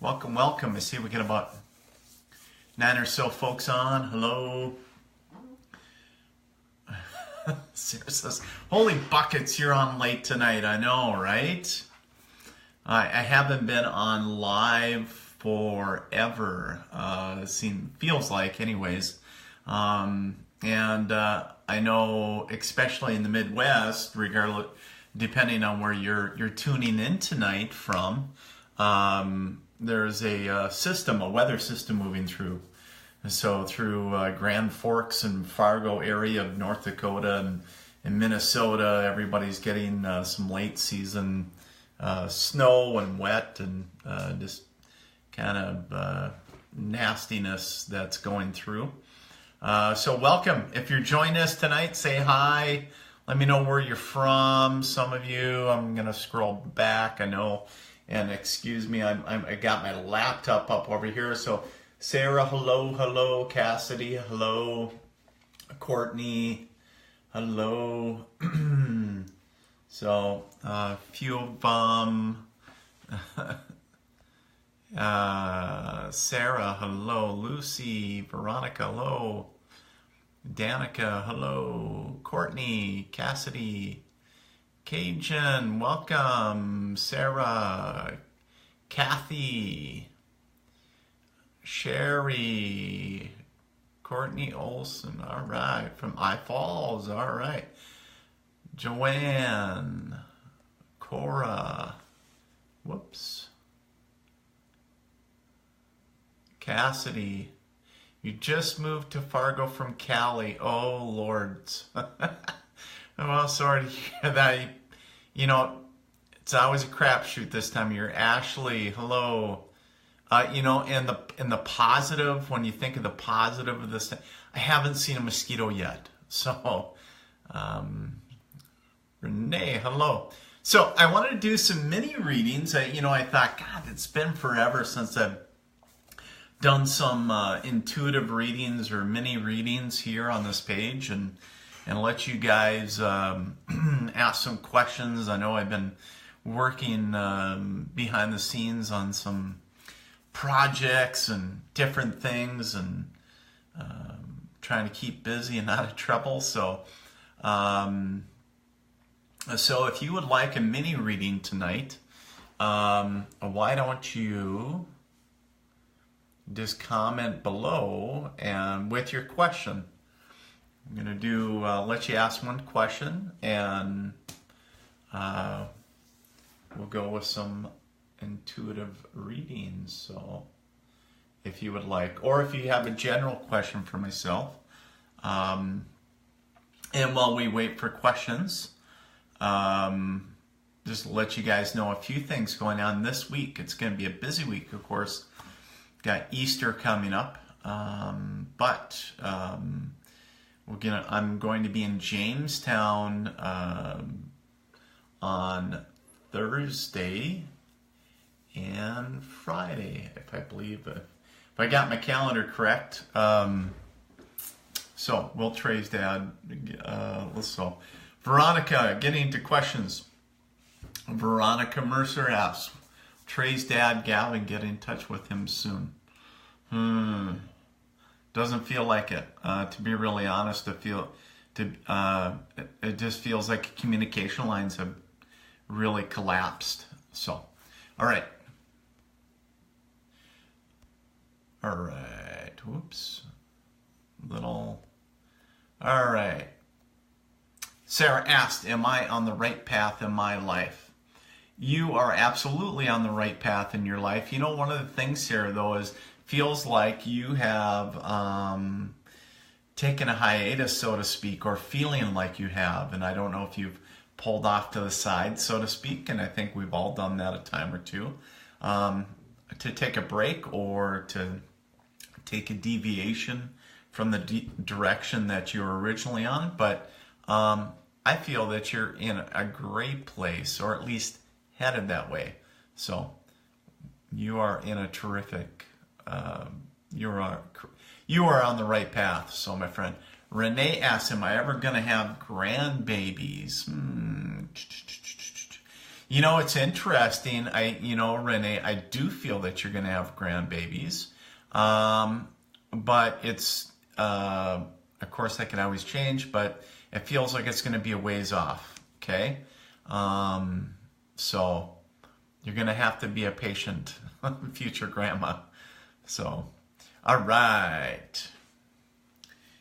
Welcome, welcome. I see we get about 9 or so folks on. Hello. Sarah says, holy buckets, you're on late tonight. I know, right? I haven't been on live forever. Feels like anyways. I know, especially in the Midwest, regardless, depending on where you're tuning in tonight from, there's a weather system moving through. So through Grand Forks and Fargo area of North Dakota and Minnesota, everybody's getting some late season snow and wet and just kind of nastiness that's going through. So welcome. If you're joining us tonight, say hi. Let me know where you're from. Some of you, I'm going to scroll back, I know. And excuse me, I got my laptop up over here. So Sarah, hello. Cassidy, hello. Courtney, hello. So a few of them. Sarah, hello. Lucy, Veronica, hello. Danica, hello. Courtney, Cassidy, Cajun, welcome. Sarah, Kathy, Sherry, Courtney Olson, all right. From I Falls, all right. Joanne, Cora, whoops. Cassidy, you just moved to Fargo from Cali. Oh, Lords. Well, sorry to hear that. You know, it's always a crapshoot this time of year. Ashley, hello. And the positive, when you think of the positive of this, I haven't seen a mosquito yet. So, Renee, hello. So I wanted to do some mini readings. I thought, God, it's been forever since I've done some intuitive readings or mini readings here on this page, and let you guys ask some questions. I know I've been working behind the scenes on some projects and different things, and trying to keep busy and out of trouble. So if you would like a mini reading tonight, why don't you just comment below and with your question. I'm going to let you ask one question, and we'll go with some intuitive readings. So if you would like, or if you have a general question for myself, and while we wait for questions, just let you guys know a few things going on this week. It's going to be a busy week, of course. Got Easter coming up, but I'm going to be in Jamestown on Thursday and Friday, if I got my calendar correct. So Will Trey's dad. So Veronica, getting into questions. Veronica Mercer asks, Trey's dad, Gavin, get in touch with him soon. Doesn't feel like it. To be really honest, it just feels like communication lines have really collapsed. So, all right. Whoops. All right. Sarah asked, am I on the right path in my life? You are absolutely on the right path in your life. You know, one of the things, Sarah, though, is feels like you have taken a hiatus, so to speak, or feeling like you have. And I don't know if you've pulled off to the side, so to speak, and I think we've all done that a time or two, to take a break or to take a deviation from the direction that you were originally on. But I feel that you're in a great place, or at least headed that way. So you are in a terrific, you are on the right path. So my friend, Renee asks, am I ever going to have grandbabies? You know, it's interesting. Renee, I do feel that you're going to have grandbabies. But it's, of course, that can always change, but it feels like it's going to be a ways off. Okay. So you're going to have to be a patient future grandma. So, all right.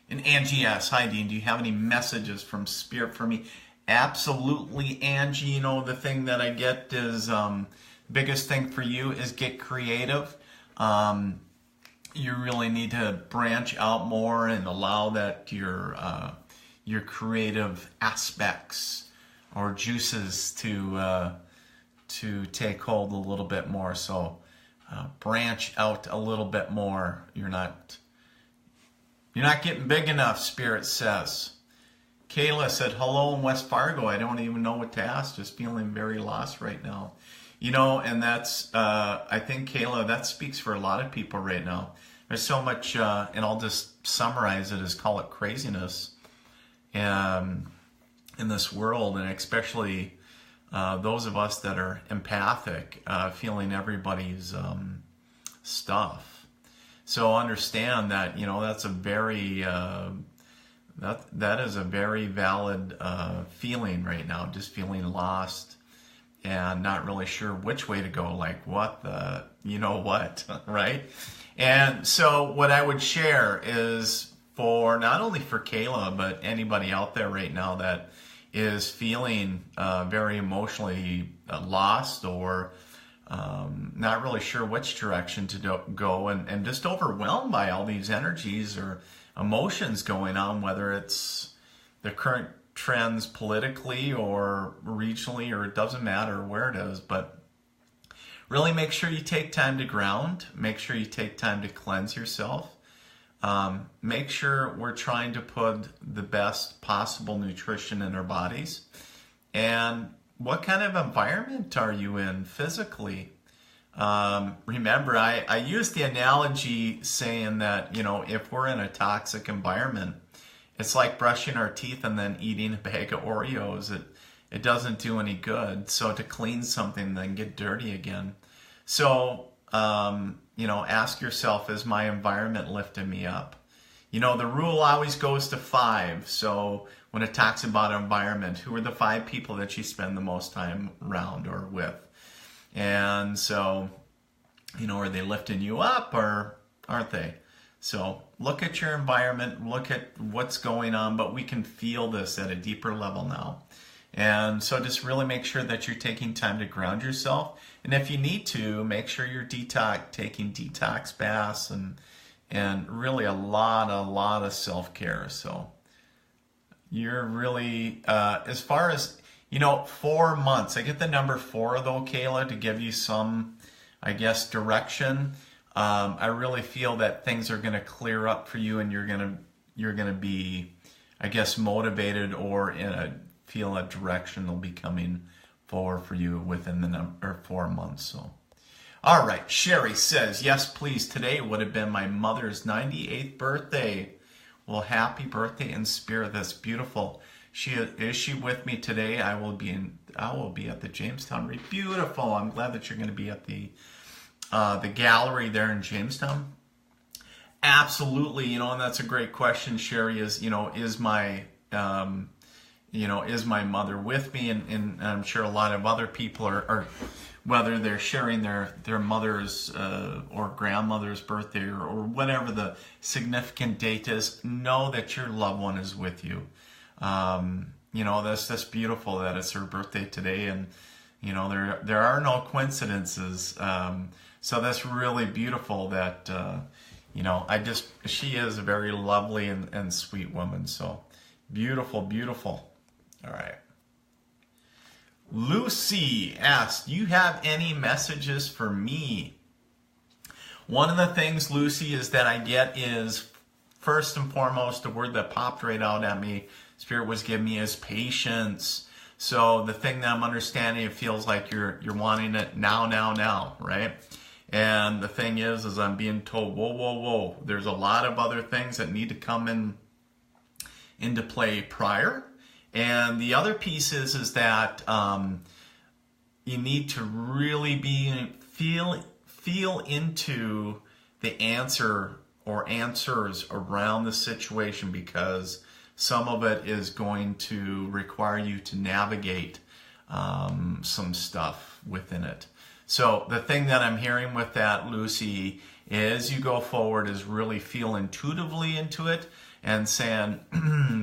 And Angie asks, hi, Dean, do you have any messages from Spirit for me? Absolutely, Angie. You know, the thing that I get is, biggest thing for you is get creative. You really need to branch out more and allow that your creative aspects or juices to take hold a little bit more. So branch out a little bit more. You're not getting big enough, Spirit says. Kayla said, hello in West Fargo. I don't even know what to ask. Just feeling very lost right now. You know, and that's, I think, Kayla, that speaks for a lot of people right now. There's so much, and I'll just summarize it as call it craziness in this world, and especially those of us that are empathic, feeling everybody's stuff. So understand that, you know, that's a very, that is a very valid feeling right now, just feeling lost and not really sure which way to go, like what the, you know what, right? And so what I would share is for not only for Kayla, but anybody out there right now that is feeling very emotionally lost or not really sure which direction to go and just overwhelmed by all these energies or emotions going on, whether it's the current trends politically or regionally, or it doesn't matter where it is, but really make sure you take time to ground. Make sure you take time to cleanse yourself. Make sure we're trying to put the best possible nutrition in our bodies. And what kind of environment are you in physically? Remember, I use the analogy saying that, you know, if we're in a toxic environment, it's like brushing our teeth and then eating a bag of Oreos. It doesn't do any good. So to clean something, then get dirty again. So, you know, ask yourself, is my environment lifting me up? You know, the rule always goes to 5. So when it talks about environment, who are the 5 people that you spend the most time around or with? And so, you know, are they lifting you up or aren't they? So look at your environment, look at what's going on, but we can feel this at a deeper level now. And so just really make sure that you're taking time to ground yourself. And if you need to, make sure you're taking detox baths and really a lot of self-care. So you're really, as far as, you know, 4 months. I get the number 4 though, Kayla, to give you some, I guess, direction. I really feel that things are going to clear up for you, and you're going to be, I guess, motivated or feel a direction will be coming forward for you within the 4 months. So, all right. Sherry says, yes, please. Today would have been my mother's 98th birthday. Well, happy birthday in spirit. That's beautiful. Is she with me today? I will be at the Jamestown Reef. Beautiful. I'm glad that you're going to be at the gallery there in Jamestown. Absolutely. You know, and that's a great question, Sherry, is, you know, is my mother with me? And I'm sure a lot of other people are whether they're sharing their mother's or grandmother's birthday or whatever the significant date is, know that your loved one is with you. You know, that's beautiful that it's her birthday today, and you know, there are no coincidences. So that's really beautiful that, you know, she is a very lovely and sweet woman. So beautiful, beautiful. All right. Lucy asked, do you have any messages for me? One of the things, Lucy, is that I get is, first and foremost, the word that popped right out at me, Spirit was giving me, is patience. So the thing that I'm understanding, it feels like you're wanting it now, right? And the thing is I'm being told, whoa. There's a lot of other things that need to come into play prior. And the other piece is that you need to really feel into the answer or answers around the situation, because some of it is going to require you to navigate some stuff within it. So the thing that I'm hearing with that, Lucy, as you go forward is really feel intuitively into it and saying,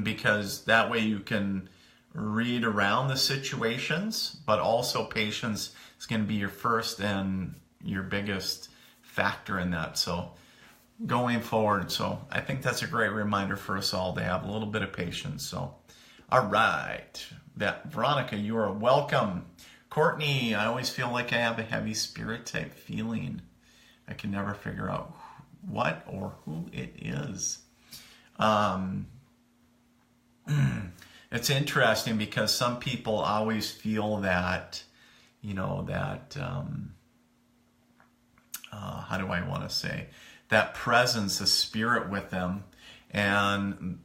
because that way you can read around the situations, but also patience is going to be your first and your biggest factor in that. So going forward, so I think that's a great reminder for us all to have a little bit of patience. So, all right, that Veronica, you are welcome. Courtney, I always feel like I have a heavy spirit type feeling. I can never figure out what or who it is. It's interesting because some people always feel that, how do I want to say, that presence, a spirit with them. And,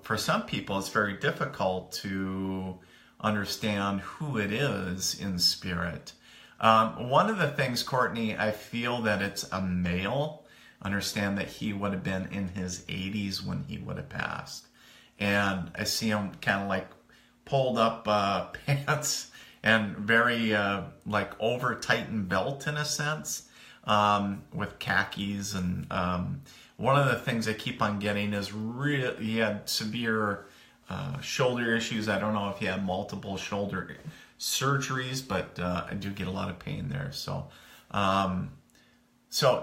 for some people, it's very difficult to understand who it is in spirit. One of the things, Courtney, I feel that it's a male. Understand that he would have been in his 80s when he would have passed. And I see him kind of like pulled up pants and very over tightened belt in a sense, with khakis. And one of the things I keep on getting is he had severe shoulder issues. I don't know if he had multiple shoulder surgeries, but I do get a lot of pain there. So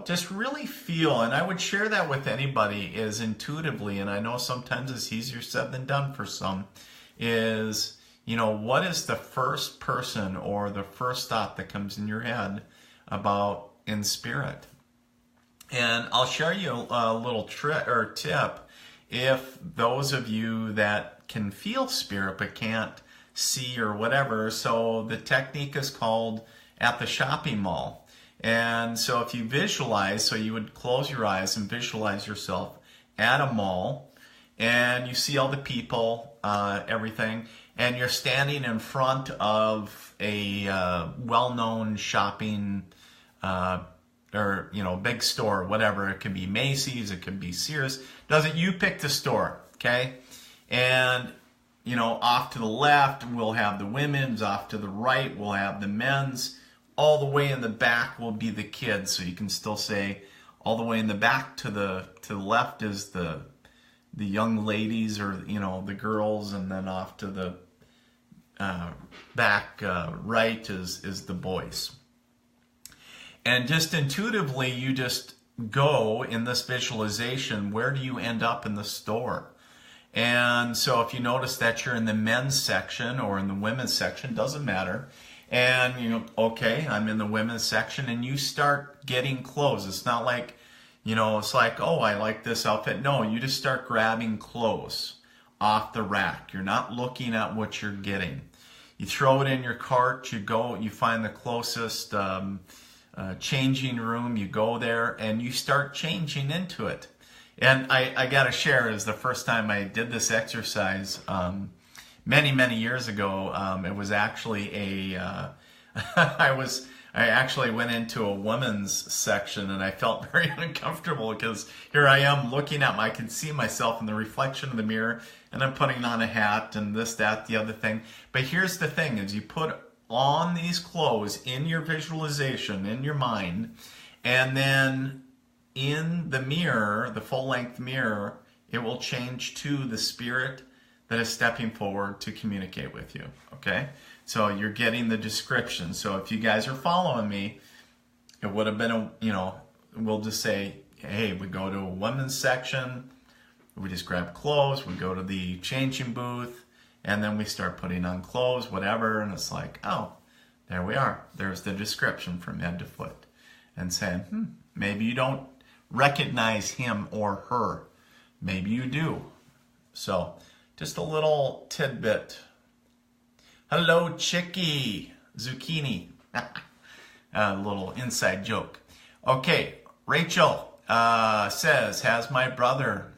just really feel, and I would share that with anybody, is intuitively, and I know sometimes it's easier said than done for some, is, what is the first person or the first thought that comes in your head about in spirit? And I'll share you a little trick or tip if those of you that can feel spirit but can't see or whatever. So the technique is called at the shopping mall. And so if you visualize, so you would close your eyes and visualize yourself at a mall, and you see all the people, everything, and you're standing in front of a well-known shopping big store, whatever. It could be Macy's, it could be Sears. You pick the store, okay? And off to the left we'll have the women's, off to the right we'll have the men's. All the way in the back will be the kids, so you can still say all the way in the back to the left is the young ladies or the girls, and then off to the back right is the boys. And just intuitively, you just go in this visualization, where do you end up in the store? And so if you notice that you're in the men's section or in the women's section, doesn't matter. And okay, I'm in the women's section, and you start getting clothes. It's not like, it's like, oh, I like this outfit. No, you just start grabbing clothes off the rack. You're not looking at what you're getting. You throw it in your cart, you find the closest changing room, you go there, and you start changing into it. And I got to share, is the first time I did this exercise, many years ago. It was actually I actually went into a women's section, and I felt very uncomfortable because here I am looking at I can see myself in the reflection of the mirror, and I'm putting on a hat and this, that, the other thing. But here's the thing, is you put on these clothes in your visualization, in your mind, and then in the mirror, the full-length mirror, it will change to the spirit that is stepping forward to communicate with you, okay? So you're getting the description. So if you guys are following me, it would have been we'll just say, hey, we go to a women's section, we just grab clothes, we go to the changing booth, and then we start putting on clothes, whatever, and it's like, oh, there we are. There's the description from head to foot. And saying, maybe you don't recognize him or her. Maybe you do. So, just a little tidbit. Hello, Chicky. Zucchini. A little inside joke. Okay, Rachel says, has my brother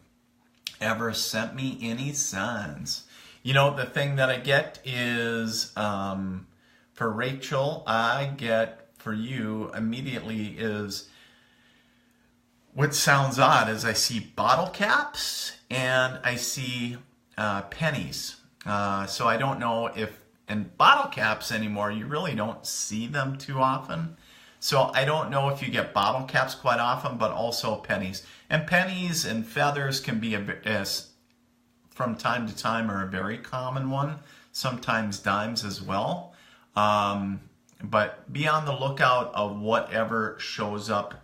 ever sent me any signs? The thing that I get is, for For Rachel, I get for you immediately is what sounds odd is I see bottle caps and I see pennies. So I don't know if in bottle caps anymore, you really don't see them too often. So I don't know if you get bottle caps quite often, but also pennies. And pennies and feathers can be from time to time are a very common one. Sometimes dimes as well. But be on the lookout of whatever shows up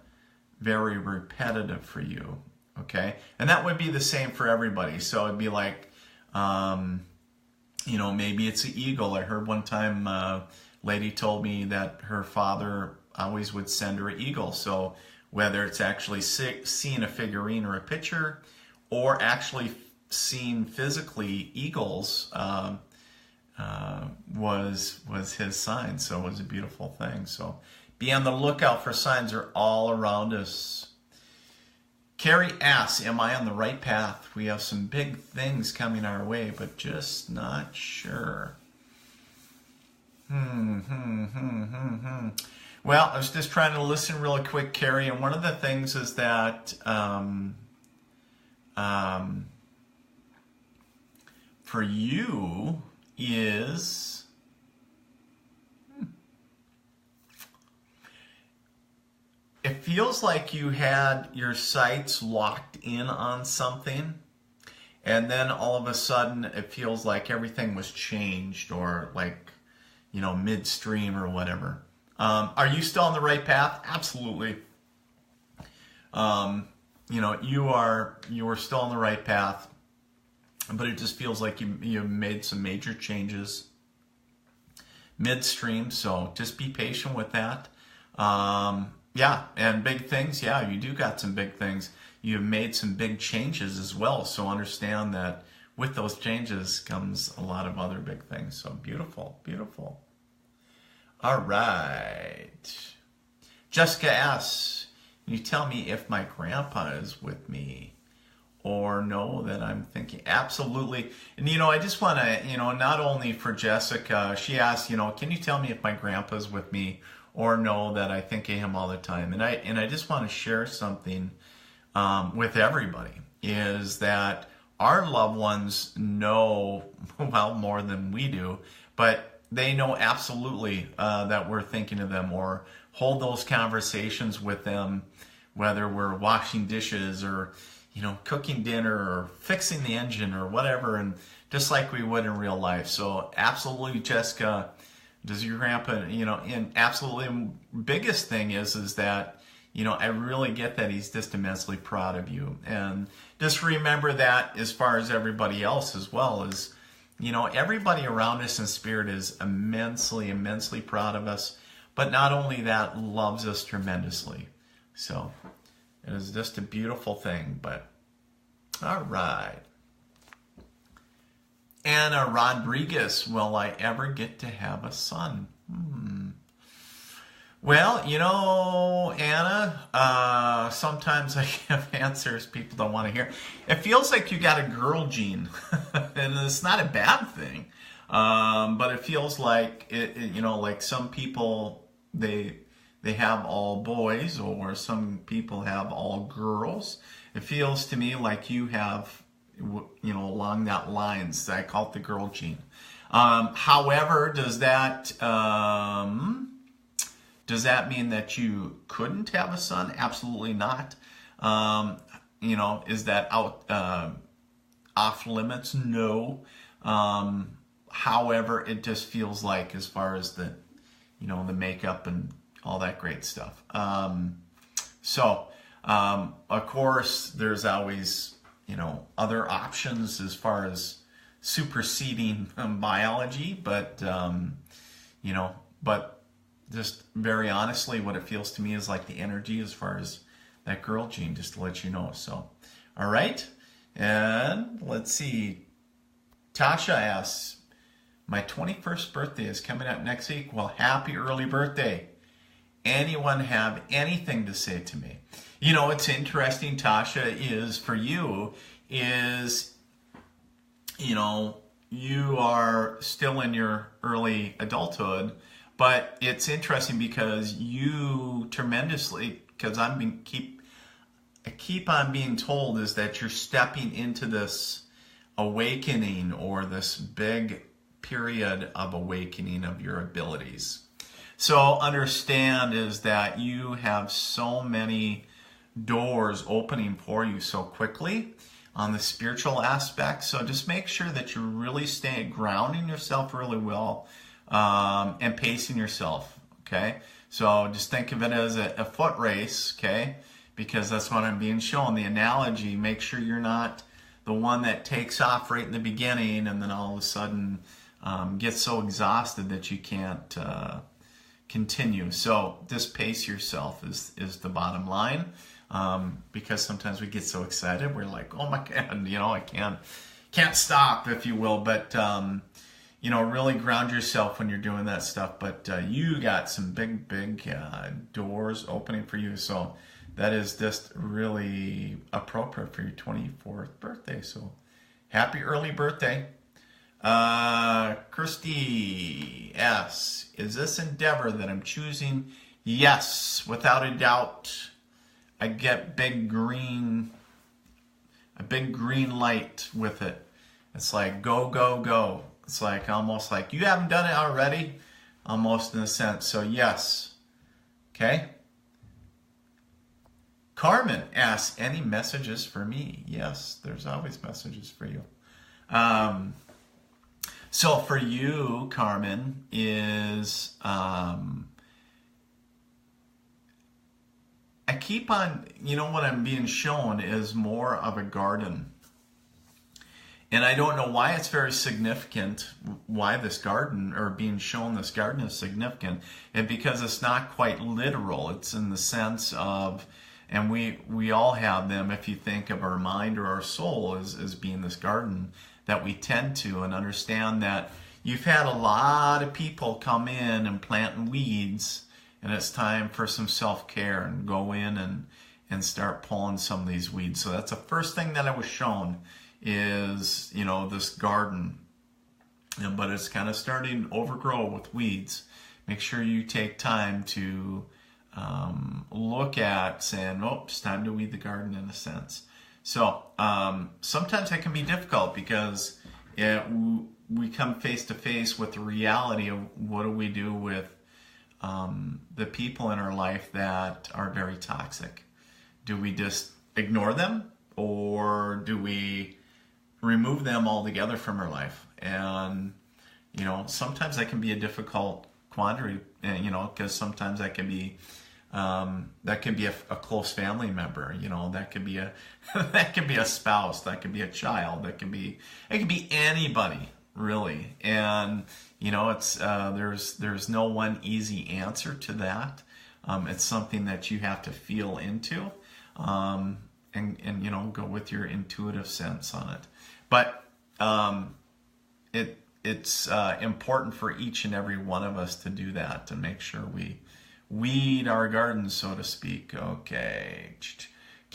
very repetitive for you. Okay? And that would be the same for everybody. So it'd be like, maybe it's an eagle. I heard one time a lady told me that her father always would send her an eagle. So whether it's actually seeing a figurine or a picture, or actually seeing physically eagles, was his sign. So it was a beautiful thing. So be on the lookout for signs. They're all around us. Carrie asks, am I on the right path? We have some big things coming our way, but just not sure. Well, I was just trying to listen really quick, Carrie, and one of the things is that for you is it feels like you had your sights locked in on something, and then all of a sudden it feels like everything was changed, or like, midstream or whatever. Are you still on the right path? Absolutely. You are still on the right path, but it just feels like you made some major changes midstream. So just be patient with that. Yeah, and big things. Yeah, you do got some big things. You've made some big changes as well. So understand that with those changes comes a lot of other big things. So beautiful, beautiful. All right. Jessica asks, can you tell me if my grandpa is with me or know that I'm thinking? Absolutely. And, I just want to, not only for Jessica, she asked, can you tell me if my grandpa's with me or know that I think of him all the time? And I just want to share something with everybody, is that our loved ones know, well, more than we do, but they know absolutely that we're thinking of them, or hold those conversations with them, whether we're washing dishes or, cooking dinner or fixing the engine or whatever, and just like we would in real life. So absolutely, Jessica, does your grandpa, and absolutely biggest thing is that, I really get that he's just immensely proud of you. And just remember that as far as everybody else as well, is, everybody around us in spirit is immensely, immensely proud of us. But not only that, loves us tremendously. So it is just a beautiful thing. But all right. Anna Rodriguez, will I ever get to have a son? Well, Anna, sometimes I give answers people don't want to hear. It feels like you got a girl gene, and it's not a bad thing. But it feels like like some people they have all boys, or some people have all girls. It feels to me like you have, along that lines. I call it the girl gene. However, does that mean that you couldn't have a son? Absolutely not. Is that off limits? No. However, it just feels like, as far as the makeup and all that great stuff. Of course, there's always, other options as far as superseding biology, but just very honestly, what it feels to me is like the energy as far as that girl gene, just to let you know. So, all right. And let's see. Tasha asks, my 21st birthday is coming up next week. Well, happy early birthday. Anyone have anything to say to me? It's interesting, Tasha, is for you is, you are still in your early adulthood, But it's interesting because because I keep on being told is that you're stepping into this awakening, or this big period of awakening of your abilities. So understand is that you have so many doors opening for you so quickly on the spiritual aspect. So just make sure that you're really grounding yourself really well, and pacing yourself. Okay. So just think of it as a foot race. Okay. Because that's what I'm being shown. The analogy, make sure you're not the one that takes off right in the beginning and then all of a sudden gets so exhausted that you can't continue. So just pace yourself is the bottom line. Because sometimes we get so excited, we're like, oh my God, I can't stop, if you will. But really ground yourself when you're doing that stuff. But you got some big doors opening for you. So that is just really appropriate for your 24th birthday. So happy early birthday. Kirsty S. Is this endeavor that I'm choosing? Yes, without a doubt. I get a big green light with it. It's like, go, go, go. It's like almost like, you haven't done it already? Almost in a sense. So yes. Okay. Carmen asks, any messages for me? Yes, there's always messages for you. So for you, Carmen, is I keep on, what I'm being shown is more of a garden. And I don't know why it's very significant, why this garden, or being shown this garden is significant, and because it's not quite literal. It's in the sense of, and we all have them, if you think of our mind or our soul as being this garden, that we tend to, and understand that you've had a lot of people come in and planting weeds, and it's time for some self-care and go in and start pulling some of these weeds. So that's the first thing that I was shown is, this garden. But it's kind of starting to overgrow with weeds. Make sure you take time to look at saying, oh, it's time to weed the garden in a sense. So sometimes that can be difficult because we come face to face with the reality of what do we do with the people in our life that are very toxic. Do we just ignore them, or do we remove them altogether from our life? And sometimes that can be a difficult quandary, because sometimes that can be a close family member, that could be that could be a spouse, that could be a child, it could be anybody really. And it's there's no one easy answer to that. It's something that you have to feel into, and go with your intuitive sense on it. But it's important for each and every one of us to do that, to make sure we weed our garden, so to speak. Okay,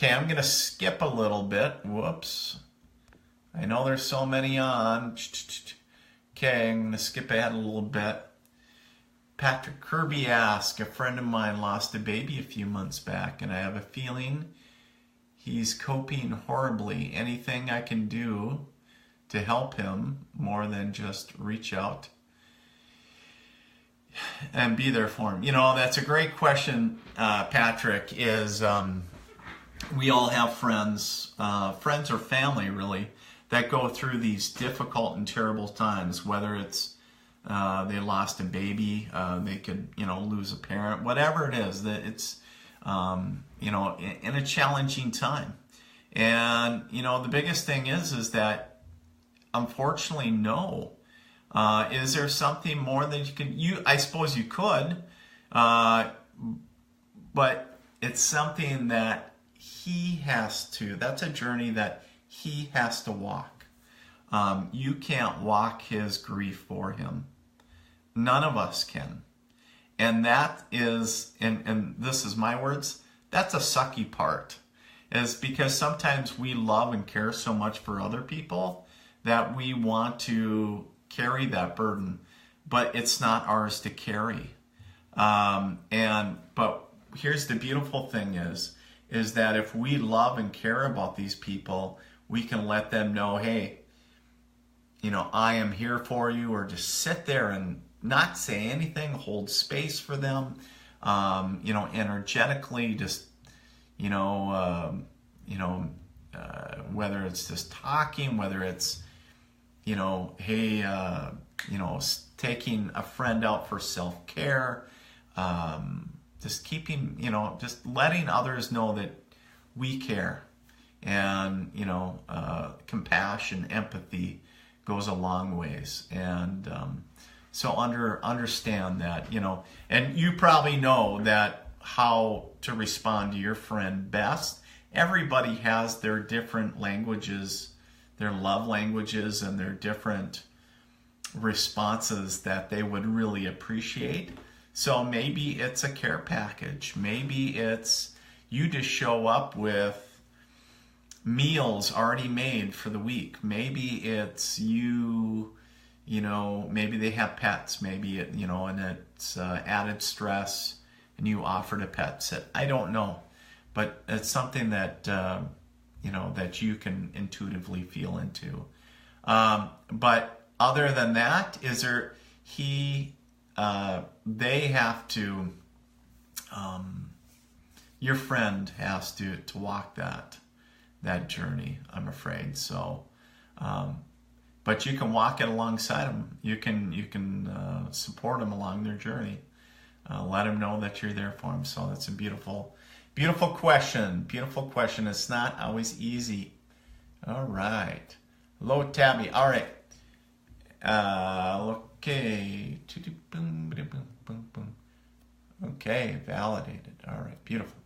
I'm gonna skip a little bit. Whoops. I know there's so many on. Okay, I'm gonna skip ahead a little bit. Patrick Kirby asks, a friend of mine lost a baby a few months back, and I have a feeling he's coping horribly. Anything I can do to help him more than just reach out and be there for him? That's a great question, Patrick. We all have friends or family really, that go through these difficult and terrible times, whether it's they lost a baby, they could lose a parent, whatever it is, that it's in a challenging time. And the biggest thing is that unfortunately, no. Is there something more that you can? I suppose you could, but it's something that he has to. That's a journey that he has to walk. You can't walk his grief for him. None of us can. And that is, and this is my words, that's a sucky part. Is because sometimes we love and care so much for other people that we want to carry that burden. but it's not ours to carry. But here's the beautiful thing is that if we love and care about these people, we can let them know, hey, I am here for you, or just sit there and not say anything, hold space for them, energetically, just, whether it's just talking, whether it's, hey, taking a friend out for self-care, just keeping, just letting others know that we care, and, compassion, empathy goes a long ways. And so understand that, and you probably know that how to respond to your friend best. Everybody has their different languages, their love languages, and their different responses that they would really appreciate. So maybe it's a care package. Maybe it's you just show up with meals already made for the week. Maybe it's maybe they have pets. Maybe and it's added stress, and you offer to pet sit. I don't know, but it's something that that you can intuitively feel into. But other than that, they have to, your friend has to walk that journey, I'm afraid. So, but you can walk it alongside them. You can support them along their journey. Let them know that you're there for them. So that's a beautiful, beautiful question. Beautiful question. It's not always easy. All right. Hello, Tabby. All right. Okay. Okay, validated. All right, beautiful.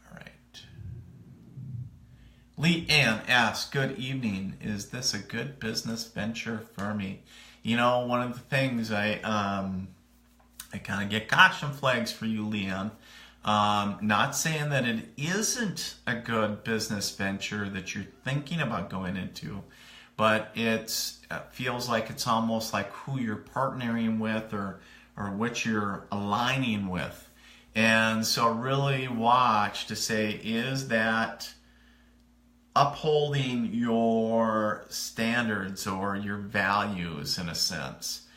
All right. Lee Ann asks, good evening. Is this a good business venture for me? One of the things I kind of get caution flags for you, Leanne. Not saying that it isn't a good business venture that you're thinking about going into, but it feels like it's almost like who you're partnering with or what you're aligning with. And so really watch to say, is that upholding your standards or your values in a sense?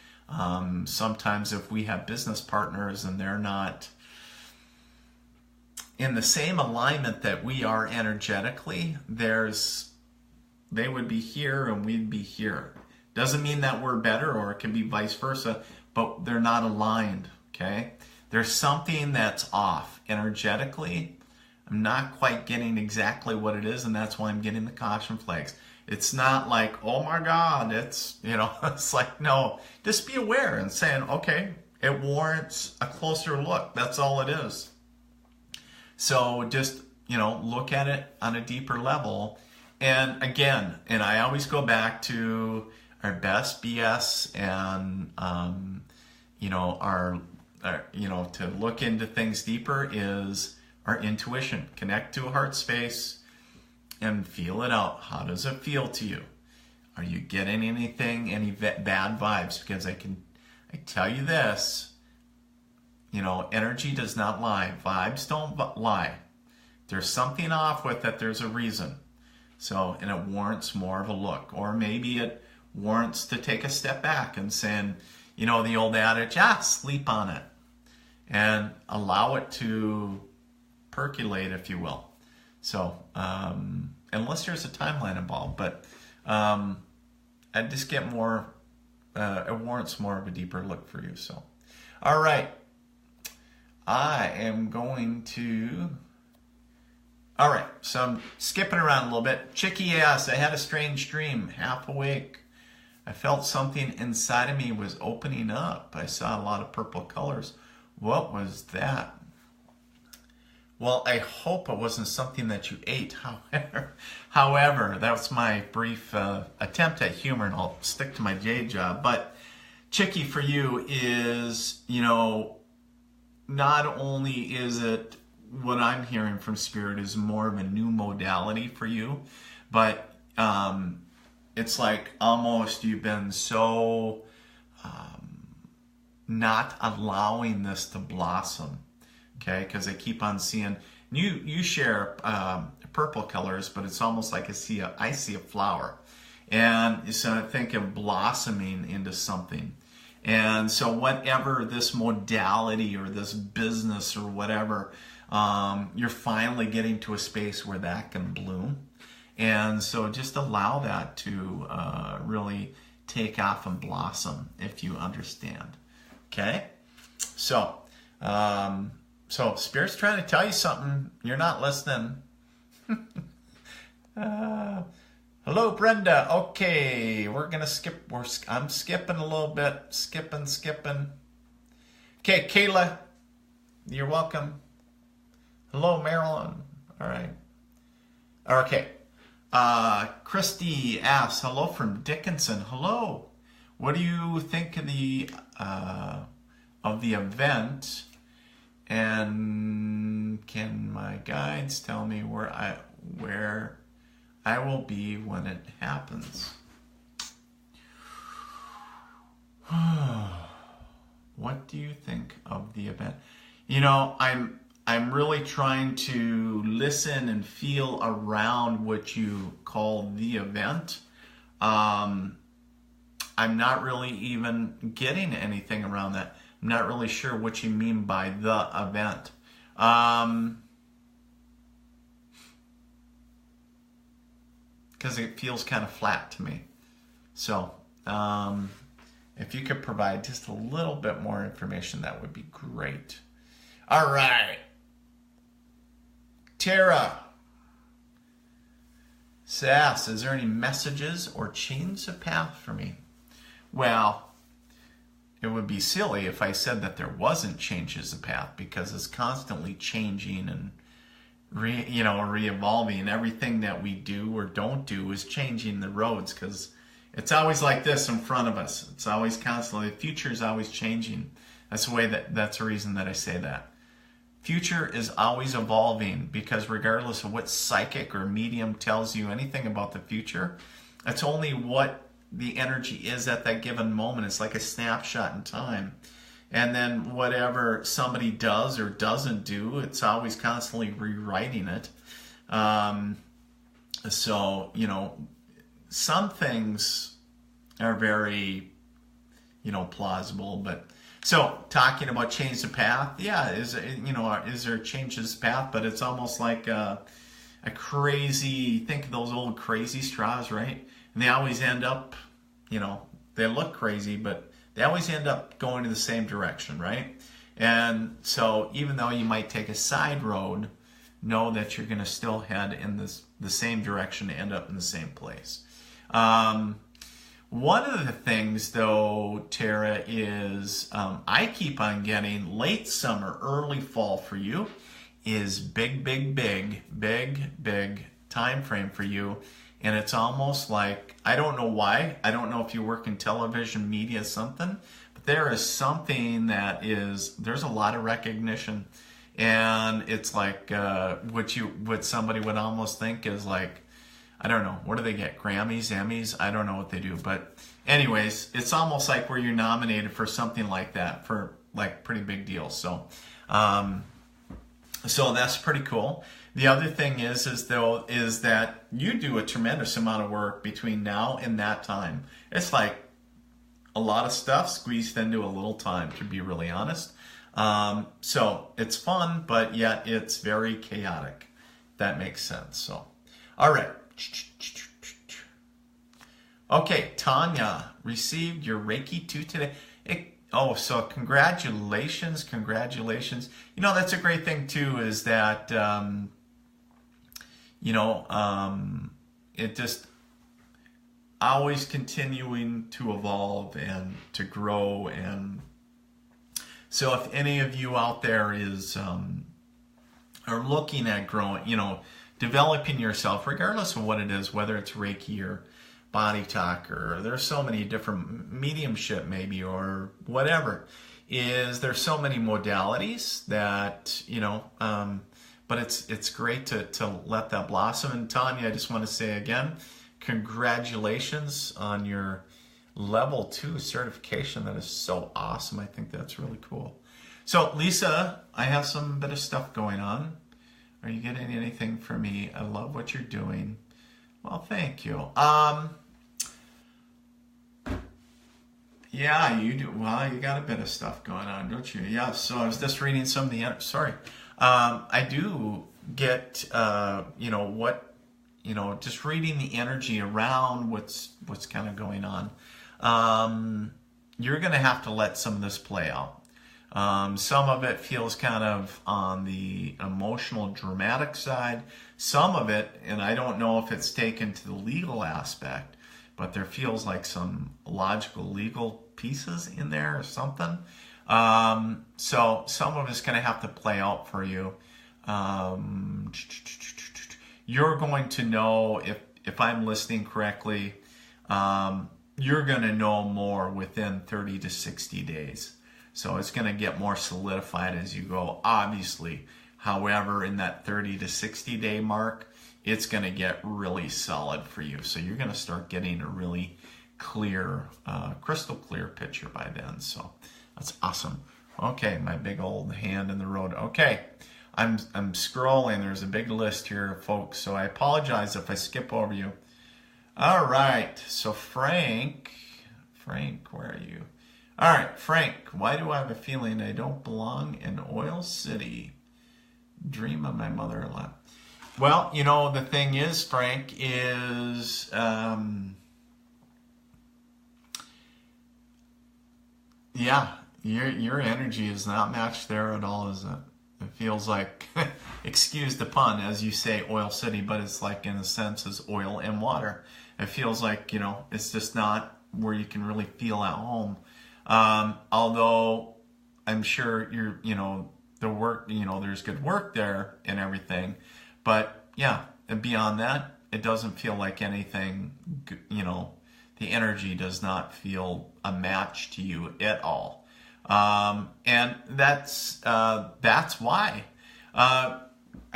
Sometimes if we have business partners and they're not in the same alignment that we are energetically, they would be here and we'd be here. Doesn't mean that we're better, or it can be vice versa, but they're not aligned, okay? There's something that's off energetically. I'm not quite getting exactly what it is, and that's why I'm getting the caution flags. It's not like, oh my God, it's, it's like, no, just be aware and saying, okay, it warrants a closer look. That's all it is. So just, look at it on a deeper level. And again, and I always go back to our best BS and, to look into things deeper is our intuition. Connect to a heart space and feel it out. How does it feel to you? Are you getting anything, any bad vibes? Because I tell you this, energy does not lie. Vibes don't lie. There's something off with it. There's a reason. So, and it warrants more of a look. Or maybe it warrants to take a step back and saying, the old adage, sleep on it. And allow it to percolate, if you will. So, unless there's a timeline involved. But I just get more, it warrants more of a deeper look for you. So, all right. I am going to... All right, so I'm skipping around a little bit. Chicky asks, I had a strange dream, half awake. I felt something inside of me was opening up. I saw a lot of purple colors. What was that? Well, I hope it wasn't something that you ate. However, that was my brief attempt at humor, and I'll stick to my day job. But Chicky, for you is, not only is it what I'm hearing from Spirit is more of a new modality for you, but it's like almost you've been so not allowing this to blossom. Okay, because I keep on seeing you share purple colors, but it's almost like I see a flower, and so I think of blossoming into something. And so whatever this modality or this business or whatever, you're finally getting to a space where that can bloom. And so just allow that to really take off and blossom, if you understand. Okay? So Spirit's trying to tell you something. You're not listening. Hello, Brenda. Okay, we're going to skip. I'm skipping a little bit. Skipping. Okay, Kayla, you're welcome. Hello, Marilyn. All right. Okay. Christy asks, hello from Dickinson. Hello. What do you think of the event? And can my guides tell me where I will be when it happens? What do you think of the event? You know, I'm really trying to listen and feel around what you call the event. I'm not really even getting anything around that. I'm not really sure what you mean by the event. Because it feels kind of flat to me. So, if you could provide just a little bit more information, that would be great. All right. Tara Sass, is there any messages or change of path for me? Well, it would be silly if I said that there wasn't changes of path, because it's constantly changing and re-evolving. Everything that we do or don't do is changing the roads, because it's always like this in front of us. It's always constantly, the future is always changing. That's the reason that I say that. Future is always evolving, because regardless of what psychic or medium tells you anything about the future, it's only what the energy is at that given moment. It's like a snapshot in time. And then whatever somebody does or doesn't do, it's always constantly rewriting it. So, some things are very, plausible, but so talking about change the path, yeah, is there changes path, but it's almost like a crazy, think of those old crazy straws, right? And they always end up, they look crazy, but they always end up going in the same direction, right? And so even though you might take a side road, know that you're going to still head in the same direction and end up in the same place. One of the things, though, Tara, is I keep on getting late summer, early fall for you is big time frame for you. And it's almost like, I don't know why. I don't know if you work in television, media, something. But there is something there's a lot of recognition. And it's like what somebody would almost think is like, I don't know, what do they get? Grammys, Emmys? I don't know what they do. But anyways, it's almost like where you're nominated for something like that, for like pretty big deal. So that's pretty cool. The other thing is that you do a tremendous amount of work between now and that time. It's like a lot of stuff squeezed into a little time, to be really honest. So it's fun, but yet it's very chaotic. That makes sense. So, all right. Okay, Tanya received your Reiki 2 today. So congratulations. That's a great thing too, is that, it just always continuing to evolve and to grow. And so if any of you out there are looking at growing, developing yourself, regardless of what it is, whether it's Reiki or Body Talk, or there's so many different mediumship maybe, or whatever, there's so many modalities that, but it's great to let that blossom. And Tanya, I just want to say again, congratulations on your level 2 certification. That is so awesome. I think that's really cool. So Lisa, I have some bit of stuff going on. Are you getting anything from me? I love what you're doing. Well, thank you. Yeah, you do. Well, you got a bit of stuff going on, don't you? Yeah. So I was just reading some of the. Sorry, I do get just reading the energy around what's kind of going on. You're going to have to let some of this play out. Some of it feels kind of on the emotional, dramatic side. Some of it, and I don't know if it's taken to the legal aspect, but there feels like some logical, legal pieces in there or something. So some of it's going to have to play out for you. You're going to know, if I'm listening correctly, you're going to know more within 30 to 60 days. So it's going to get more solidified as you go, obviously. However, in that 30 to 60 day mark, it's going to get really solid for you. So you're going to start getting a really clear, crystal clear picture by then. So that's awesome. Okay, my big old hand in the road. Okay, I'm scrolling. There's a big list here, folks. So I apologize if I skip over you. All right, so Frank, where are you? All right, Frank, why do I have a feeling I don't belong in Oil City? Dream of my mother a lot. Well, the thing is, Frank, is your energy is not matched there at all, is it? It feels like, excuse the pun, as you say, Oil City, but it's like in a sense is oil and water. It feels like, it's just not where you can really feel at home. Although I'm sure the work, there's good work there and everything, but yeah, and beyond that, it doesn't feel like anything, the energy does not feel a match to you at all. And that's why, I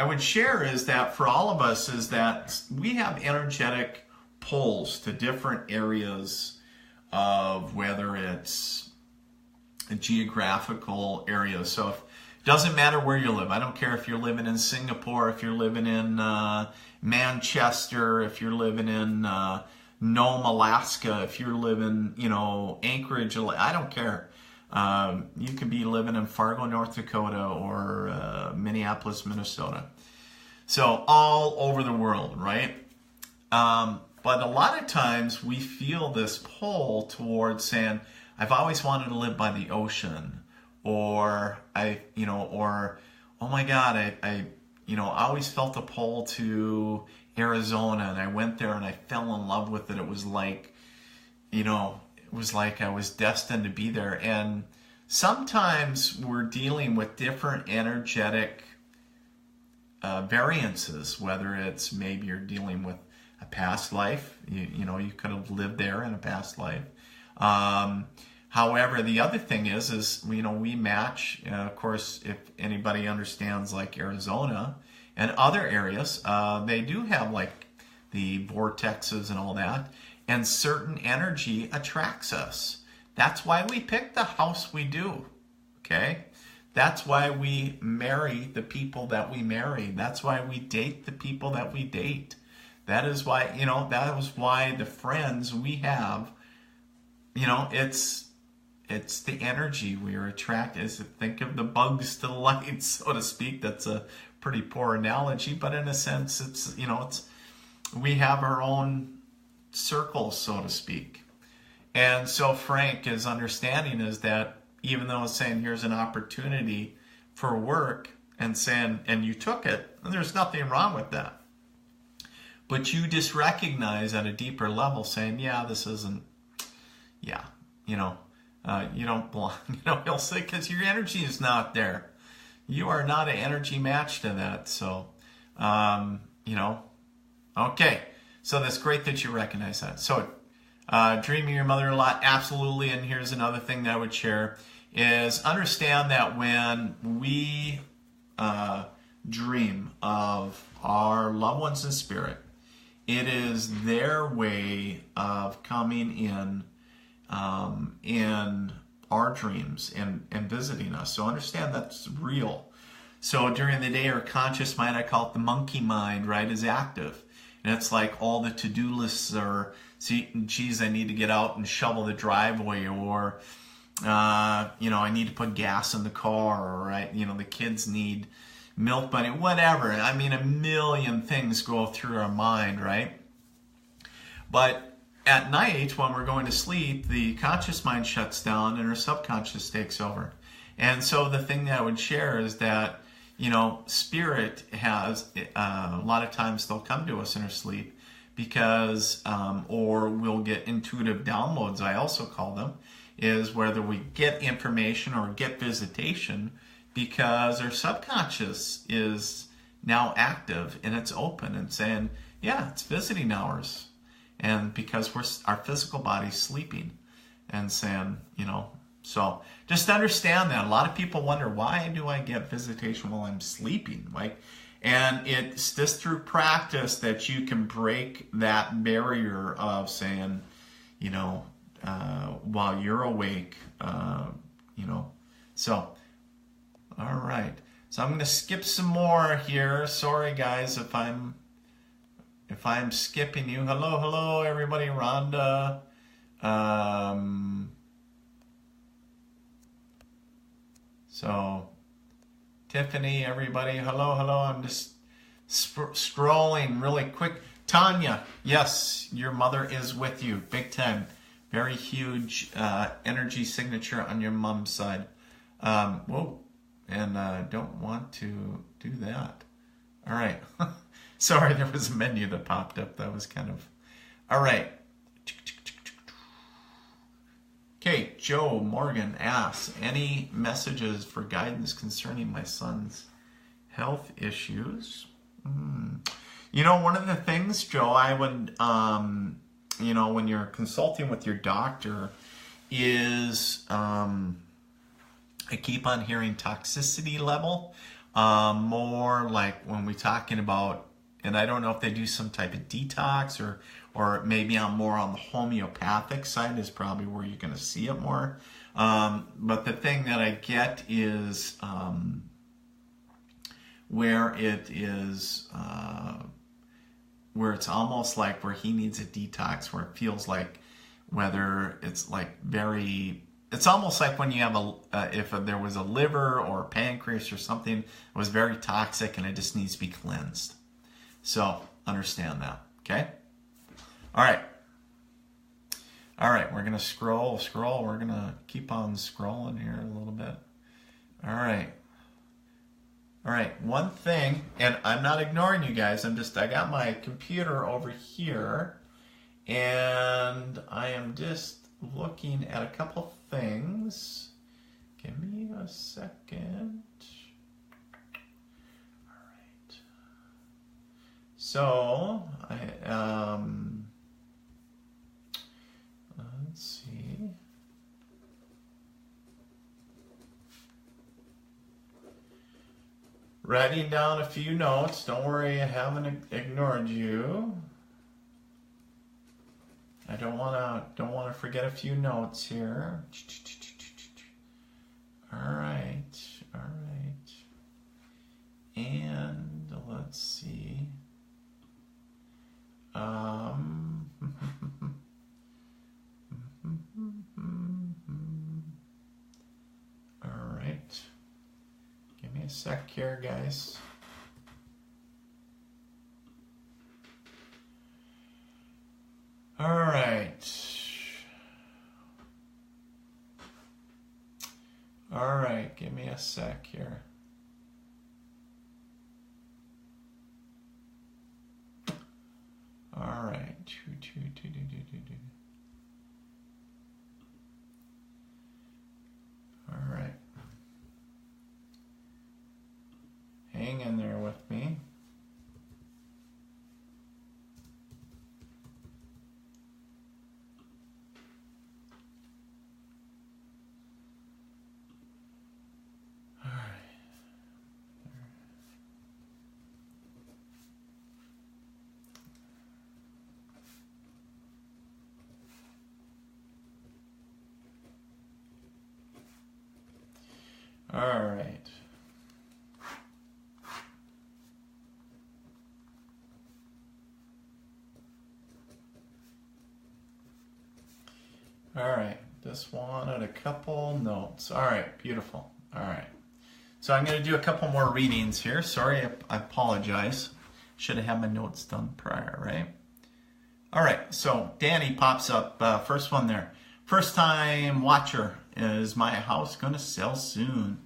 would share is that for all of us is that we have energetic pulls to different areas of whether it's a geographical area. So it doesn't matter where you live. I don't care if you're living in Singapore, if you're living in Manchester, if you're living in Nome, Alaska, if you're living, Anchorage, I don't care. You could be living in Fargo, North Dakota, or Minneapolis, Minnesota. So all over the world, right? But a lot of times we feel this pull towards saying, I've always wanted to live by the ocean, or oh my God, I always felt a pull to Arizona, and I went there and I fell in love with it. It was like, I was destined to be there. And sometimes we're dealing with different energetic variances, whether it's maybe you're dealing with a past life, you could have lived there in a past life. However, the other thing is we match, of course, if anybody understands like Arizona and other areas, they do have like the vortexes and all that, and certain energy attracts us. That's why we pick the house we do, okay? That's why we marry the people that we marry. That's why we date the people that we date. That is why, that was why the friends we have, it's the energy we are attracted. Think of the bugs to the light, so to speak. That's a pretty poor analogy, but in a sense, it's we have our own circles, so to speak. And so Frank is understanding is that even though it's saying here's an opportunity for work and saying, and you took it, and there's nothing wrong with that. But you just recognize at a deeper level saying, yeah, this isn't, you don't belong, he'll say, because your energy is not there. You are not an energy match to that. So, okay. So that's great that you recognize that. So, dreaming your mother a lot, absolutely. And here's another thing that I would share is understand that when we dream of our loved ones in spirit, it is their way of coming in in our dreams and visiting us. So understand that's real. So during the day, our conscious mind, I call it the monkey mind, right, is active. And it's like all the to-do lists are, see, geez, I need to get out and shovel the driveway, or, I need to put gas in the car, or, right, the kids need milk money, whatever. I mean, a million things go through our mind, right? But at night, when we're going to sleep, the conscious mind shuts down and our subconscious takes over. And so the thing that I would share is that, spirit has, a lot of times they'll come to us in our sleep because, or we'll get intuitive downloads, I also call them, is whether we get information or get visitation because our subconscious is now active and it's open and saying, yeah, it's visiting hours. And because our physical body's sleeping and saying, so just understand that. A lot of people wonder, why do I get visitation while I'm sleeping? And it's just through practice that you can break that barrier of saying, while you're awake, So, all right. So I'm going to skip some more here. Sorry, guys, if I'm skipping you. Hello, everybody. Rhonda. So, Tiffany, everybody. Hello. I'm just scrolling really quick. Tanya, yes, your mother is with you. Big time. Very huge energy signature on your mom's side. Whoa. And don't want to do that. All right. Sorry, there was a menu that popped up. That was kind of... All right. Okay, Joe Morgan asks, any messages for guidance concerning my son's health issues? One of the things, Joe, I would, when you're consulting with your doctor is, I keep on hearing toxicity level, more like when we're talking about, and I don't know if they do some type of detox or maybe I'm more on the homeopathic side is probably where you're going to see it more. But the thing that I get is where it is, where it's almost like where he needs a detox, where it feels like whether it's like it's almost like when you have if there was a liver or a pancreas or something that was very toxic and it just needs to be cleansed. So understand that, okay? All right, we're going to scroll. We're going to keep on scrolling here a little bit. All right, one thing, and I'm not ignoring you guys, I got my computer over here, and I am just looking at a couple things. Give me a second. All right. So, let's see. Writing down a few notes. Don't worry, I haven't ignored you. I don't want to forget a few notes here. All right. And let's see. All right. Give me a sec here, guys. All right. Give me a sec here. All right. All right. Hang in there with me. All right. All right. Just wanted a couple notes. All right. Beautiful. All right. So I'm going to do a couple more readings here. Sorry, I apologize. Should have had my notes done prior, right? All right. So Danny pops up. First one there. First time watcher. Is my house going to sell soon?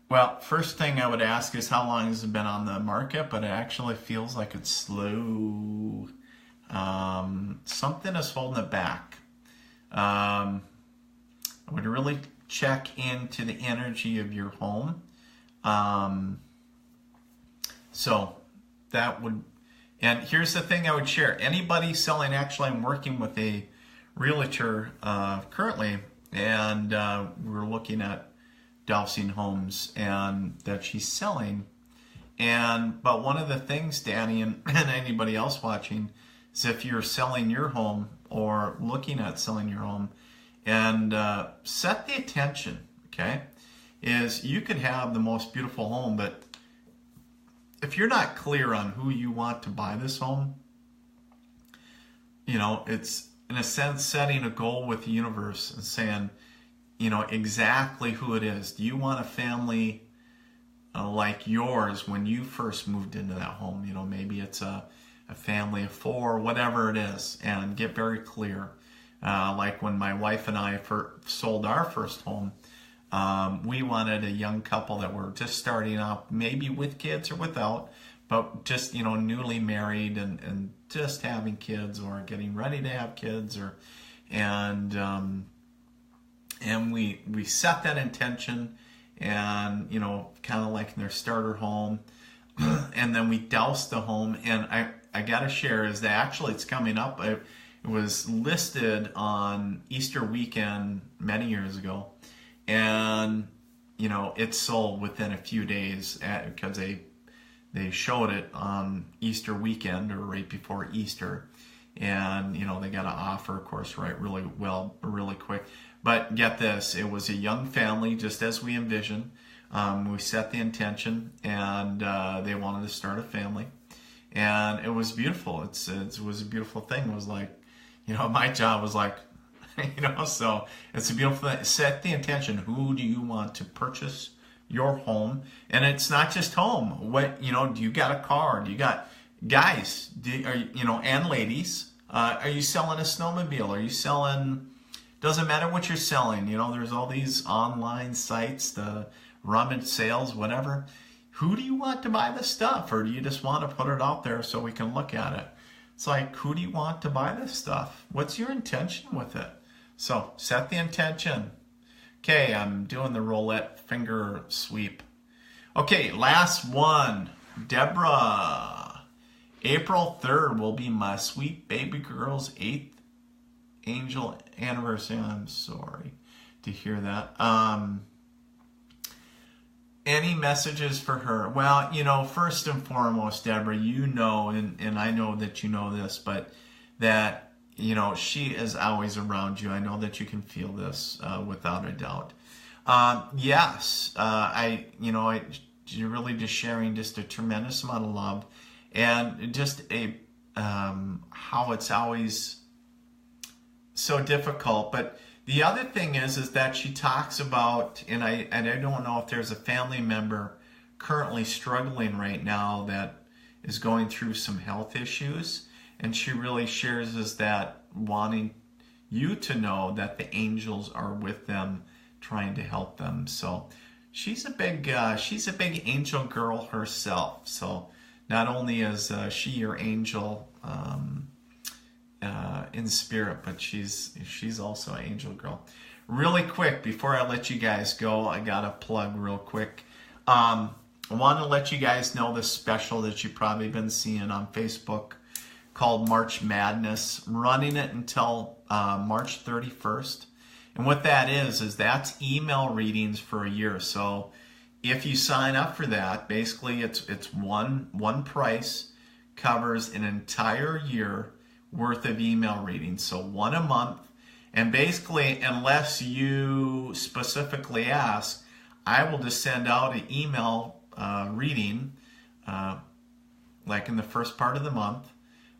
Well, first thing I would ask is how long has it been on the market, but it actually feels like it's slow. Something is holding it back. I would really check into the energy of your home. So that would, and here's the thing I would share. Anybody selling, actually I'm working with a realtor currently, and we're looking at Dowsing homes and that she's selling. But one of the things, Danny, and anybody else watching, is if you're selling your home or looking at selling your home, and set the attention, okay, is you could have the most beautiful home, but if you're not clear on who you want to buy this home, you know, it's in a sense setting a goal with the universe and saying, you know, exactly who it is. Do you want a family like yours when you first moved into that home? You know, maybe it's a family of 4, whatever it is, and get very clear. Like when my wife and I sold our first home, we wanted a young couple that were just starting out, maybe with kids or without, but just, you know, newly married and just having kids or getting ready to have kids, and we set that intention, and, you know, kind of like in their starter home, and then we doused the home. And I gotta share is that actually it's coming up. It was listed on Easter weekend many years ago, and, you know, it sold within a few days because they showed it on Easter weekend or right before Easter, and, you know, they got an offer, of course, right, really well, really quick. But get this, it was a young family, just as we envisioned. We set the intention, and they wanted to start a family, and it was beautiful. It was a beautiful thing. It was like, you know, my job was like, you know, so it's a beautiful thing. Set the intention. Who do you want to purchase your home? And it's not just home. What, you know, do you got a car? Do you got guys? You know, and ladies? Are you selling a snowmobile? Are you selling? Doesn't matter what you're selling. You know, there's all these online sites, the rummage sales, whatever. Who do you want to buy this stuff? Or do you just want to put it out there so we can look at it? It's like, who do you want to buy this stuff? What's your intention with it? So set the intention. Okay, I'm doing the roulette finger sweep. Okay, last one. Deborah. April 3rd will be my sweet baby girl's 8th angel anniversary. I'm sorry to hear that. Any messages for her? Well, you know, first and foremost, Deborah, you know, and I know that you know this, but that, you know, she is always around you. I know that you can feel this without a doubt. Yes, you're really just sharing just a tremendous amount of love, and just how it's always so difficult. But the other thing is that she talks about, and I don't know if there's a family member currently struggling right now that is going through some health issues, and she really shares is that wanting you to know that the angels are with them, trying to help them. So she's a big angel girl herself. So not only is she your angel in spirit, but she's also an angel girl. Really quick, before I let you guys go, I got to plug real quick. I want to let you guys know the special that you've probably been seeing on Facebook called March Madness, running it until March 31st. And what that is that's email readings for a year. So if you sign up for that, basically it's one price, covers an entire year worth of email readings. So one a month. And basically, unless you specifically ask, I will just send out an email reading like in the first part of the month,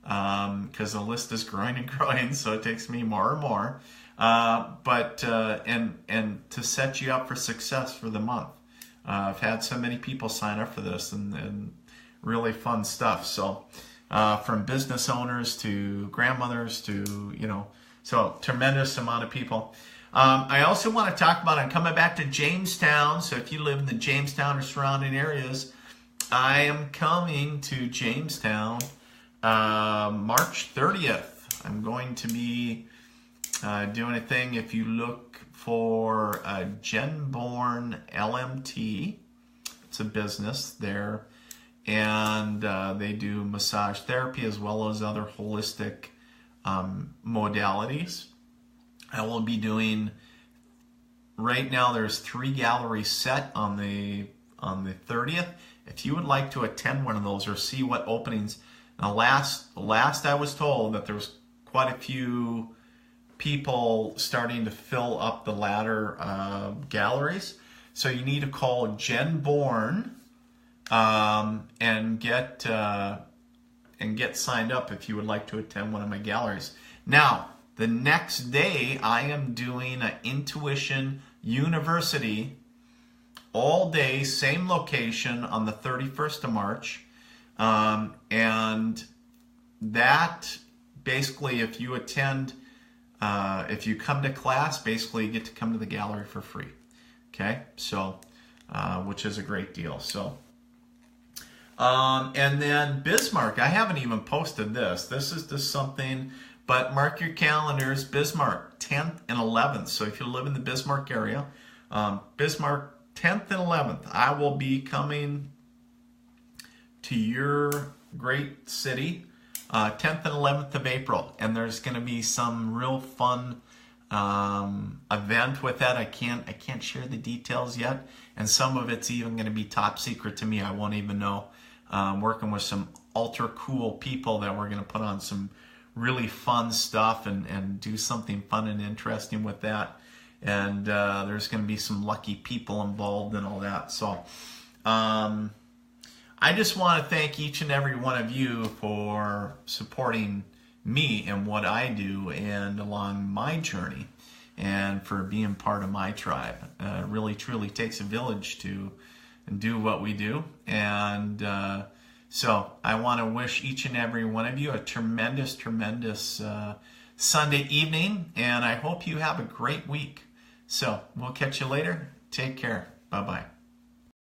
because the list is growing and growing, so it takes me more and more. But to set you up for success for the month. I've had so many people sign up for this, and really fun stuff. So from business owners to grandmothers to, so tremendous amount of people. I also want to talk about, I'm coming back to Jamestown. So if you live in the Jamestown or surrounding areas, I am coming to Jamestown March 30th. I'm going to be doing a thing. If you look for Genborn LMT, it's a business there, and they do massage therapy as well as other holistic modalities. I will be doing, right now there's 3 galleries set on the 30th. If you would like to attend one of those or see what openings, now last I was told that there was quite a few people starting to fill up the latter galleries. So you need to call Genborn and get signed up if you would like to attend one of my galleries. Now, the next day, I am doing an Intuition University all day, same location on the 31st of March. And that basically, if you attend, if you come to class, basically you get to come to the gallery for free. Okay, so, which is a great deal. So, and then Bismarck, I haven't even posted this. This is just something, but mark your calendars, Bismarck, 10th and 11th. So if you live in the Bismarck area, Bismarck, 10th and 11th, I will be coming to your great city, 10th and 11th of April. And there's going to be some real fun event with that. I can't share the details yet. And some of it's even going to be top secret to me. I won't even know. Working with some ultra cool people that we're going to put on some really fun stuff and do something fun and interesting with that. And there's going to be some lucky people involved and all that. So I just want to thank each and every one of you for supporting me and what I do and along my journey, and for being part of my tribe. It really truly takes a village to do what we do. And so I want to wish each and every one of you a tremendous Sunday evening, and I hope you have a great week. So we'll catch you later. Take care. Bye-bye.